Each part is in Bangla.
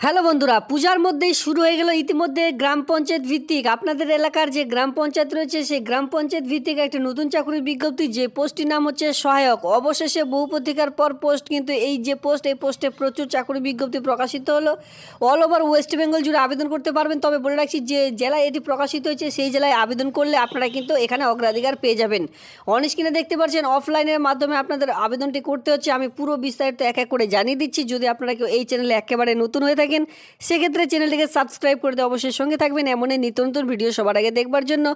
হ্যালো বন্ধুরা, পূজার মধ্যেই শুরু হয়ে গেল ইতিমধ্যে গ্রাম পঞ্চায়েত ভিত্তিক আপনাদের এলাকার যে গ্রাম পঞ্চায়েত রয়েছে সেই গ্রাম পঞ্চায়েত ভিত্তিক একটা নতুন চাকরির বিজ্ঞপ্তি, যে পোস্টটির নাম হচ্ছে সহায়ক। অবশেষে বহু প্রতীক্ষার পর পোস্ট, কিন্তু এই যে পোস্ট, এই পোস্টে প্রচুর চাকরি বিজ্ঞপ্তি প্রকাশিত হলো। অল ওভার ওয়েস্ট বেঙ্গল জুড়ে আবেদন করতে পারবেন। তবে বলে রাখছি, যে জেলায় এটি প্রকাশিত হয়েছে সেই জেলায় আবেদন করলে আপনারা কিন্তু এখানে অগ্রাধিকার পেয়ে যাবেন। অন স্ক্রিনে দেখতে পাচ্ছেন অফলাইনের মাধ্যমে আপনাদের আবেদনটি করতে হচ্ছে। আমি পুরো বিস্তারিত এক এক করে জানিয়ে দিচ্ছি। যদি আপনারা কেউ এই চ্যানেলে একেবারে নতুন হয়ে থাকেন, সেক্ষেত্রে চ্যানেলটিকে সাবস্ক্রাইব করে দিয়ে অবশ্যই সঙ্গে থাকবেন এমনই নিত্য নতুন ভিডিও সবার আগে দেখবার জন্য।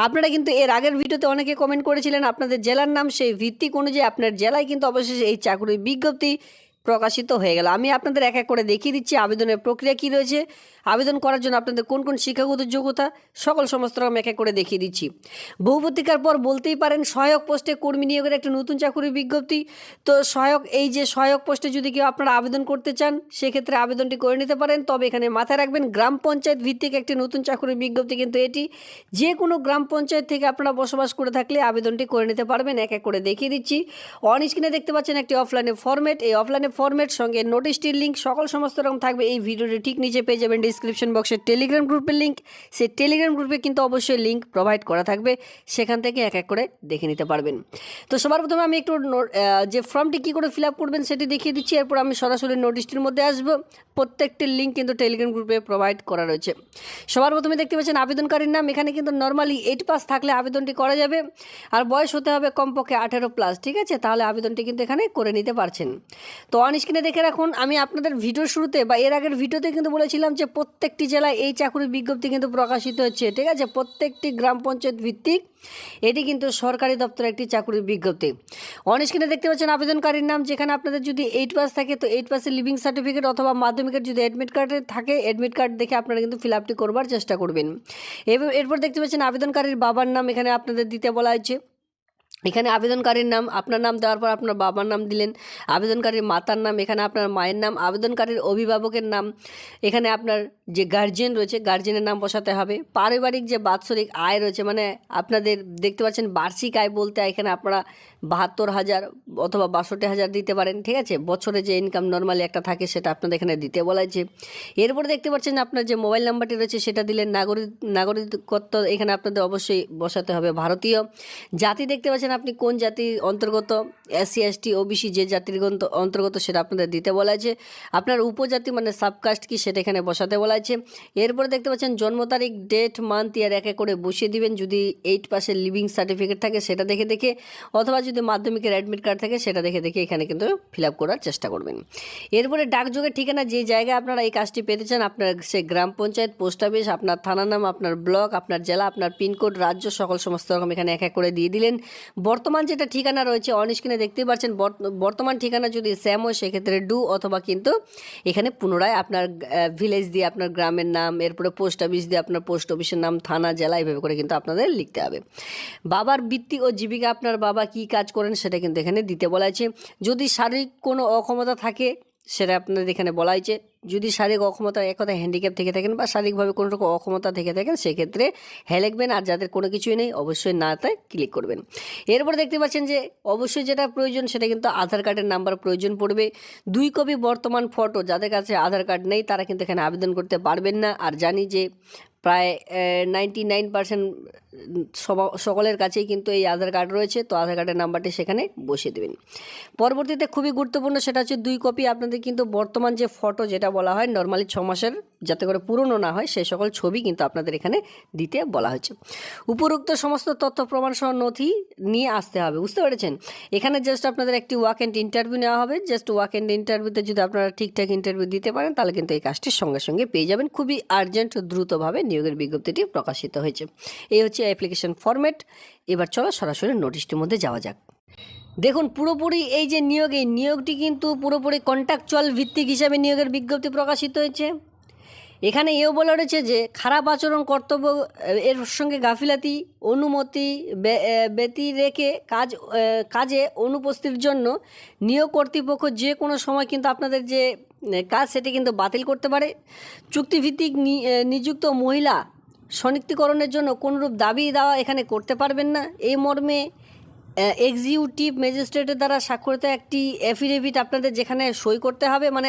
আপনারা কিন্তু এর আগের ভিডিওতে অনেকে কমেন্ট করেছিলেন আপনাদের জেলার নাম, সেই ভিত্তিক অনুযায়ী আপনার জেলায় কিন্তু অবশ্যই এই চাকরির বিজ্ঞপ্তি প্রকাশিত হয়ে গেল। আমি আপনাদের এক এক করে দেখিয়ে দিচ্ছি আবেদনের প্রক্রিয়া কী রয়েছে, আবেদন করার জন্য আপনাদের কোন কোন শিক্ষাগত যোগ্যতা, সমস্ত রকম এক এক করে দেখিয়ে দিচ্ছি। বহু প্রতীক্ষার পর বলতেই পারেন সহায়ক পোস্টে কর্মী নিয়োগের একটা নতুন চাকরির বিজ্ঞপ্তি। তো এই যে সহায়ক পোস্টে যদি কেউ আপনারা আবেদন করতে চান, সেক্ষেত্রে আবেদনটি করে নিতে পারেন। তবে এখানে মাথায় রাখবেন, গ্রাম পঞ্চায়েত ভিত্তিক একটি নতুন চাকরির বিজ্ঞপ্তি, কিন্তু এটি যে কোনো গ্রাম পঞ্চায়েত থেকে আপনারা বসবাস করে থাকলে আবেদনটি করে নিতে পারবেন। এক এক করে দেখিয়ে দিচ্ছি। অন স্ক্রিনে দেখতে পাচ্ছেন একটি অফলাইনে ফরম্যাট। এই অফলাইনে ফরম্যাট সঙ্গে নোটিশটির লিঙ্ক সমস্ত রকম থাকবে এই ভিডিওটি ঠিক নিচে পেয়ে যাবেন ডিসক্রিপশন বক্সে টেলিগ্রাম গ্রুপের লিঙ্ক। সেই টেলিগ্রাম গ্রুপে কিন্তু অবশ্যই লিঙ্ক প্রোভাইড করা থাকবে, সেখান থেকে এক এক করে দেখে নিতে পারবেন। তো সবার প্রথমে আমি একটু যে ফর্মটি কী করে ফিল আপ করবেন সেটি দেখিয়ে দিচ্ছি। এরপর আমি সরাসরি নোটিশটির মধ্যে আসবো। প্রত্যেকটির লিঙ্ক কিন্তু টেলিগ্রাম গ্রুপে প্রোভাইড করা রয়েছে। সবার প্রথমে দেখতে পাচ্ছেন আবেদনকারীর নাম। এখানে কিন্তু নর্মালি 8 পাস থাকলে আবেদনটি করা যাবে, আর বয়স হতে হবে কমপক্ষে 18+, ঠিক আছে? তাহলে আবেদনটি কিন্তু এখানে করে নিতে পারছেন। তো অন স্ক্রিনে দেখে রাখুন, আমি আপনাদের ভিডিওর শুরুতে বা এর আগের ভিডিওতে কিন্তু বলেছিলাম যে প্রত্যেকটি জেলায় এই চাকরির বিজ্ঞপ্তি কিন্তু প্রকাশিত হচ্ছে, ঠিক আছে? প্রত্যেকটি গ্রাম পঞ্চায়েত ভিত্তিক এটি কিন্তু সরকারি দপ্তরের একটি চাকরির বিজ্ঞপ্তি। অন স্ক্রিনে দেখতে পাচ্ছেন আবেদনকারীর নাম। যেখানে আপনাদের যদি 8 পাস থাকে, তো 8 পাসের লিভিং সার্টিফিকেট অথবা মাধ্যমিকের যদি অ্যাডমিট কার্ডে থাকে, অ্যাডমিট কার্ড দেখে আপনারা কিন্তু ফিল আপটি করবার চেষ্টা করবেন। এরপর দেখতে পাচ্ছেন আবেদনকারীর বাবার নাম এখানে আপনাদের দিতে বলা হয়েছে। এখানে আবেদনকারীর নাম, আপনার নাম দেওয়ার পর আপনার বাবার নাম দিলেন। আবেদনকারীর মাতার নাম, এখানে আপনার মায়ের নাম। আবেদনকারীর অভিভাবকের নাম, এখানে আপনার যে গার্জিয়ান রয়েছে গার্জিয়ানের নাম বসাতে হবে। পারিবারিক যে বাৎসরিক আয় রয়েছে, মানে আপনাদের দেখতে পাচ্ছেন বার্ষিক আয় বলতে এখানে আপনারা 72,000 অথবা 62,000 দিতে পারেন, ঠিক আছে? বছরে যে ইনকাম নর্মালি একটা থাকে সেটা আপনাদের এখানে দিতে বলা হয়েছে। এরপরে দেখতে পাচ্ছেন আপনার যে মোবাইল নাম্বারটি রয়েছে সেটা দিলেন। নাগরিকত্ব এখানে আপনাদের অবশ্যই বসাতে হবে ভারতীয়। জাতি দেখতে পাচ্ছেন আপনি কোন জাতির অন্তর্গত, SC ST OBC যে জাতির অন্তর্গত সেটা আপনাদের দিতে বলা আছে। আপনার উপজাতি মানে সাবকাস্ট কি সেটা এখানে বসাতে বলা আছে। এরপরে দেখতে পাচ্ছেন জন্ম তারিখ, ডেট, মান্থ, ইয়ার এক এক করে বসিয়ে দিবেন। যদি 8 পাসের লিভিং সার্টিফিকেট থাকে সেটা দেখে অথবা যদি মাধ্যমিকের অ্যাডমিট কার্ড থাকে সেটা দেখে এখানে কিন্তু ফিল আপ করার চেষ্টা করবেন। এরপরে ডাকযোগের ঠিকানা, যে জায়গায় আপনারা এই কাজটি পেতে চান, আপনার সে গ্রাম পঞ্চায়েত, পোস্ট অফিস, আপনার থানা নাম, আপনার ব্লক, আপনার জেলা, আপনার পিনকোড, রাজ্য, সমস্ত রকম এখানে এক এক করে দিয়ে দিলেন। বর্তমান যেটা ঠিকানা রয়েছে অন স্ক্রিনে দেখতেই পাচ্ছেন, বর্তমান ঠিকানা যদি সেম হয় সেক্ষেত্রে ডু, অথবা কিন্তু এখানে পুনরায় আপনার ভিলেজ দিয়ে আপনার গ্রামের নাম, এরপরে পোস্ট অফিস দিয়ে আপনার পোস্ট অফিসের নাম, থানা, জেলা, এইভাবে করে কিন্তু আপনাদের লিখতে হবে। বাবার বৃত্তি ও জীবিকা, আপনার বাবা কী কাজ করেন সেটা কিন্তু এখানে দিতে বলা আছে। যদি শারীরিক কোনো অক্ষমতা থাকে সেটা আপনাদের এখানে বলা হয়েছে। যদি শারীরিক অক্ষমতা, এক কথা হ্যান্ডিক্যাপ থেকে থাকেন বা শারীরিকভাবে কোনো রকম অক্ষমতা থেকে থাকেন, সেক্ষেত্রে হ্যাঁ লিখবেন। আর যাদের কোনো কিছুই নেই অবশ্যই নাতে ক্লিক করবেন। এরপরে দেখতে পাচ্ছেন যে অবশ্যই যেটা প্রয়োজন সেটা কিন্তু আধার কার্ডের নাম্বার প্রয়োজন পড়বে। 2 কপি বর্তমান ফটো, যাদের কাছে আধার কার্ড নেই তারা কিন্তু এখানে আবেদন করতে পারবেন না। আর জানি যে প্রায় 99% সকলের কাছেই কিন্তু এই আধার কার্ড রয়েছে, তো আধার কার্ডের নাম্বারটি সেখানে বসিয়ে দেবেন। পরবর্তীতে খুবই গুরুত্বপূর্ণ সেটা হচ্ছে 2 কপি আপনাদের কিন্তু বর্তমান যে ফটো, যেটা বলা হয় নর্মালি 6 মাসের, যাতে করে পুরনো না হয় সেই সকল ছবি কিন্তু আপনাদের এখানে দিতে বলা হয়েছে। উপরোক্ত সমস্ত তথ্য প্রমাণ সহ নথি নিয়ে আসতে হবে, বুঝতে পেরেছেন? এখানে জাস্ট আপনাদের একটি ওয়াক এন্ড ইন্টারভিউ নেওয়া হবে। জাস্ট ওয়াক এন্ড ইন্টারভিউতে যদি আপনারা ঠিকঠাক ইন্টারভিউ দিতে পারেন তাহলে কিন্তু এই কাজটি সঙ্গে সঙ্গে পেয়ে যাবেন। খুবই আর্জেন্ট, দ্রুতভাবে নিয়োগের বিজ্ঞপ্তিটি প্রকাশিত হয়েছে। এই হচ্ছে অ্যাপ্লিকেশন ফরম্যাট। এবার চলো সরাসরি নোটিশটির মধ্যে যাওয়া যাক। দেখুন, পুরোপুরি এই যে নিয়োগটি কিন্তু পুরোপুরি কন্ট্রাকচুয়াল ভিত্তিক হিসাবে নিয়োগের বিজ্ঞপ্তি প্রকাশিত হয়েছে। এখানে এও বলা রয়েছে যে খারাপ আচরণ, কর্তব্য এর সঙ্গে গাফিলাতি, অনুমতি ব্যতি রেখে কাজে অনুপস্থিতির জন্য নিয়োগ কর্তৃপক্ষ যে কোনো সময় কিন্তু আপনাদের যে কাজ সেটি কিন্তু বাতিল করতে পারে। চুক্তিভিত্তিক নিযুক্ত মহিলা শনাক্তকরণের জন্য কোনরূপ দাবি দেওয়া এখানে করতে পারবেন না। এই মর্মে এক্সিকিউটিভ ম্যাজিস্ট্রেটের দ্বারা স্বাক্ষরিত একটি অ্যাফিডেভিট আপনাদের যেখানে সই করতে হবে। মানে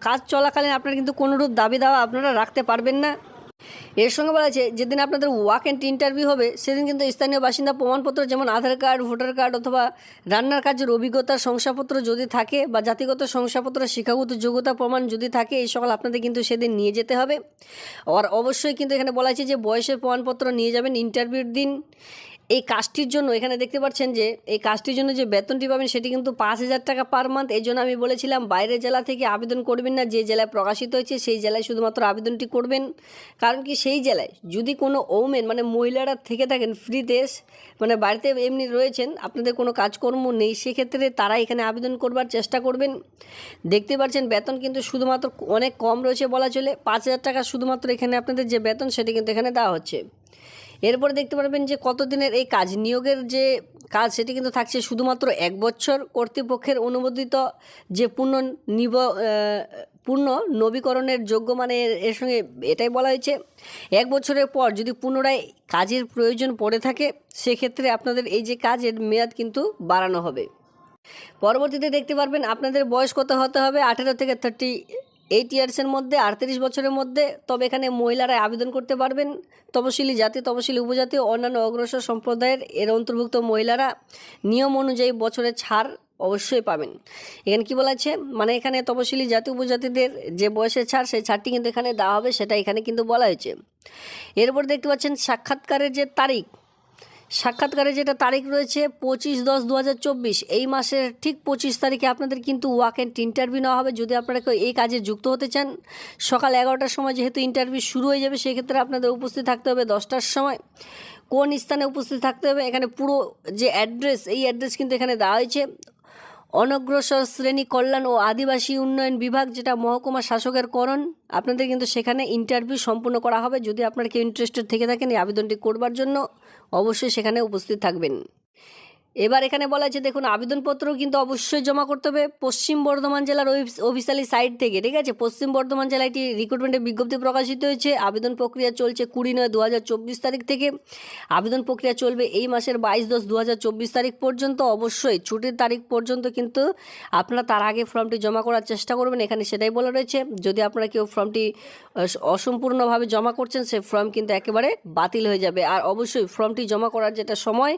কাজ চলাকালীন আপনারা কিন্তু কোনোরূপ দাবি দাওয়া আপনারা রাখতে পারবেন না। এর সঙ্গে বলা আছে যেদিন আপনাদের ওয়াক অ্যান্ড ইন্টারভিউ হবে সেদিন কিন্তু স্থানীয় বাসিন্দা প্রমাণপত্র যেমন আধার কার্ড, ভোটার কার্ড অথবা রান্নার কাজের অভিজ্ঞতার শংসাপত্র যদি থাকে বা জাতিগত শংসাপত্র, শিক্ষাগত যোগ্যতা প্রমাণ যদি থাকে, এই সকল আপনাদের কিন্তু সেদিন নিয়ে যেতে হবে। আর অবশ্যই কিন্তু এখানে বলা আছে যে বয়সের প্রমাণপত্র নিয়ে যাবেন ইন্টারভিউর দিন। এই কাজটির জন্য এখানে দেখতে পাচ্ছেন যে এই কাজটির জন্য যে বেতনটি পাবেন সেটি কিন্তু 5,000 টাকা পার মান্থ। এই জন্য আমি বলেছিলাম বাইরের জেলা থেকে আবেদন করবেন না, যে জেলায় প্রকাশিত হয়েছে সেই জেলায় শুধুমাত্র আবেদনটি করবেন। কারণ কি সেই জেলায় যদি কোনো ওমেন মানে মহিলারা থেকে থাকেন ফ্রিতে, মানে বাড়িতে এমনি রয়েছেন, আপনাদের কোনো কাজকর্ম নেই, সেক্ষেত্রে তারা এখানে আবেদন করবার চেষ্টা করবেন। দেখতে পাচ্ছেন বেতন কিন্তু শুধুমাত্র অনেক কম রয়েছে বলা চলে, 5,000 টাকা শুধুমাত্র এখানে আপনাদের যে বেতন সেটি কিন্তু এখানে দেওয়া হচ্ছে। এরপরে দেখতে পারবেন যে কতদিনের এই কাজ, নিয়োগের যে কাজ সেটি কিন্তু থাকছে শুধুমাত্র 1 বছর। কর্তৃপক্ষের অনুমোদিত যে পূর্ণ নবীকরণের যোগ্য, মানে এর সঙ্গে এটাই বলা হয়েছে 1 বছরের পর যদি পুনরায় কাজের প্রয়োজন পড়ে থাকে সেক্ষেত্রে আপনাদের এই যে কাজের মেয়াদ কিন্তু বাড়ানো হবে। পরবর্তীতে দেখতে পারবেন আপনাদের বয়স কত হতে হবে, 18 থেকে 38 ইয়ার্সের মধ্যে, 38 বছরের মধ্যে। তবে এখানে মহিলারা আবেদন করতে পারবেন। তপশিলি জাতি, তপশিলি উপজাতি ও অন্যান্য অগ্রসর সম্প্রদায়ের এর অন্তর্ভুক্ত মহিলারা নিয়ম অনুযায়ী বছরের ছাড় অবশ্যই পাবেন। এখানে কি বলা আছে, মানে এখানে তপশিলি জাতি উপজাতিদের যে বয়সের ছাড় সেই ছাড়টি কিন্তু এখানে দেওয়া হবে, সেটা এখানে কিন্তু বলা হয়েছে। এরপর দেখতে পাচ্ছেন সাক্ষাৎকারের যে তারিখ, সাক্ষাৎকারের যেটা তারিখ রয়েছে 25/10/2024, এই মাসের ঠিক 25 তারিখে আপনাদের কিন্তু ওয়াক অ্যান্ড ইন্টারভিউ নেওয়া হবে। যদি আপনারা কেউ এই কাজে যুক্ত হতে চান, সকাল 11টার সময় যেহেতু ইন্টারভিউ শুরু হয়ে যাবে সেক্ষেত্রে আপনাদের উপস্থিত থাকতে হবে 10টার সময়। কোন স্থানে উপস্থিত থাকতে হবে, এখানে পুরো যে অ্যাড্রেস, এই অ্যাড্রেস কিন্তু এখানে দেওয়া হয়েছে। অনগ্রসর শ্রেণী কল্যাণ ও আদিবাসী উন্নয়ন বিভাগ, যেটা মহকুমা শাসকের করণ, আপনাদের কিন্তু সেখানে ইন্টারভিউ সম্পূর্ণ করা হবে। যদি আপনারা কেউ ইন্টারেস্টেড থেকে থাকেন এই আবেদনটি করবার জন্য, অবশ্যই সেখানে উপস্থিত থাকবেন। এবার এখানে বলা আছে দেখুন, আবেদনপত্রও কিন্তু অবশ্যই জমা করতে হবে পশ্চিম বর্ধমান জেলার অফিসিয়ালি সাইট থেকে, ঠিক আছে। পশ্চিম বর্ধমান জেলায় একটি রিক্রুটমেন্টের বিজ্ঞপ্তি প্রকাশিত হয়েছে। আবেদন প্রক্রিয়া চলছে 20/9/2024 তারিখ থেকে। আবেদন প্রক্রিয়া চলবে এই মাসের 22/10/2024 তারিখ পর্যন্ত। অবশ্যই ছুটির তারিখ পর্যন্ত কিন্তু আপনারা তার আগে ফর্মটি জমা করার চেষ্টা করবেন, এখানে সেটাই বলা রয়েছে। যদি আপনারা কেউ ফর্মটি অসম্পূর্ণভাবে জমা করছেন সে ফর্ম কিন্তু একেবারে বাতিল হয়ে যাবে। আর অবশ্যই ফর্মটি জমা করার যেটা সময়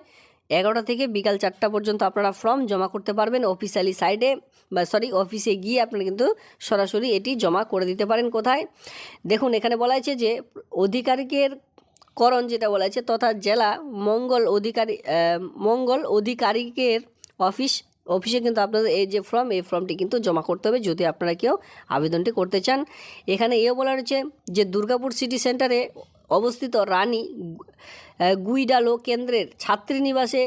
11টা থেকে বিকাল 4টা পর্যন্ত আপনারা ফর্ম জমা করতে পারবেন অফিসিয়ালি সাইডে, বা অফিসে গিয়ে আপনারা কিন্তু সরাসরি এটি জমা করে দিতে পারেন। কোথায় দেখুন, এখানে বলা আছে যে অধিকারিকের করণ, যেটা বলা আছে, তথা জেলা মঙ্গল অধিকারিকের অফিসে কিন্তু আপনাদের এই যে এই ফর্মটি কিন্তু জমা করতে হবে যদি আপনারা কেউ আবেদনটি করতে চান। এখানে এও বলা রয়েছে যে দুর্গাপুর সিটি সেন্টারে অবস্থিত রানী গুইডালো কেন্দ্রের ছাত্রীনিবাসে,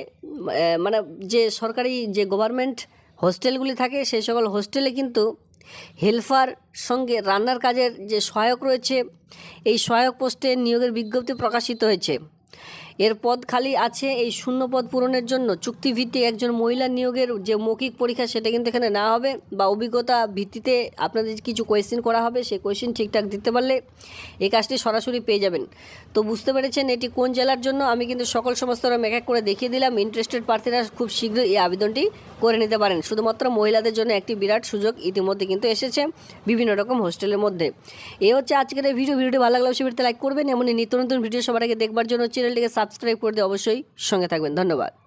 মানে যে সরকারি যে গভর্নমেন্ট হোস্টেলগুলি থাকে সেই সকল হোস্টেলে কিন্তু হেল্পার সঙ্গে রান্নার কাজের যে সহায়ক রয়েছে, এই সহায়ক পোস্টে নিয়োগের বিজ্ঞপ্তি প্রকাশিত হয়েছে। এর পদ খালি আছে। এই শূন্য পদ পূরণের জন্য চুক্তিভিত্তিক একজন মহিলা নিয়োগের যে মৌখিক পরীক্ষা সেটা কিন্তু এখানে নেওয়া হবে, বা অভিজ্ঞতা ভিত্তিতে আপনাদের কিছু কোয়েশ্চেন করা হবে, সেই কোয়েশ্চেন ঠিকঠাক দিতে পারলে এই কাজটি সরাসরি পেয়ে যাবেন। তো বুঝতে পেরেছেন এটি কোন জেলার জন্য, আমি কিন্তু সকল সমস্ত এক এক করে দেখিয়ে দিলাম। ইন্টারেস্টেড প্রার্থীরা খুব শীঘ্রই এই আবেদনটি করে নিতে পারেন। শুধুমাত্র মহিলাদের জন্য একটি বিরাট সুযোগ ইতিমধ্যে কিন্তু এসেছে বিভিন্ন রকম হোস্টেলের মধ্যে। এই হচ্ছে আজকের এই ভিডিওটি ভালো লাগলে অবশ্যই ভিডিওতে লাইক করবেন, এমনই নিত্য নতুন ভিডিও সবার আগে দেখবার জন্য চ্যানেলটিকে সাবস্ক্রাইব করে দিয়ে অবশ্যই সঙ্গে থাকবেন। ধন্যবাদ।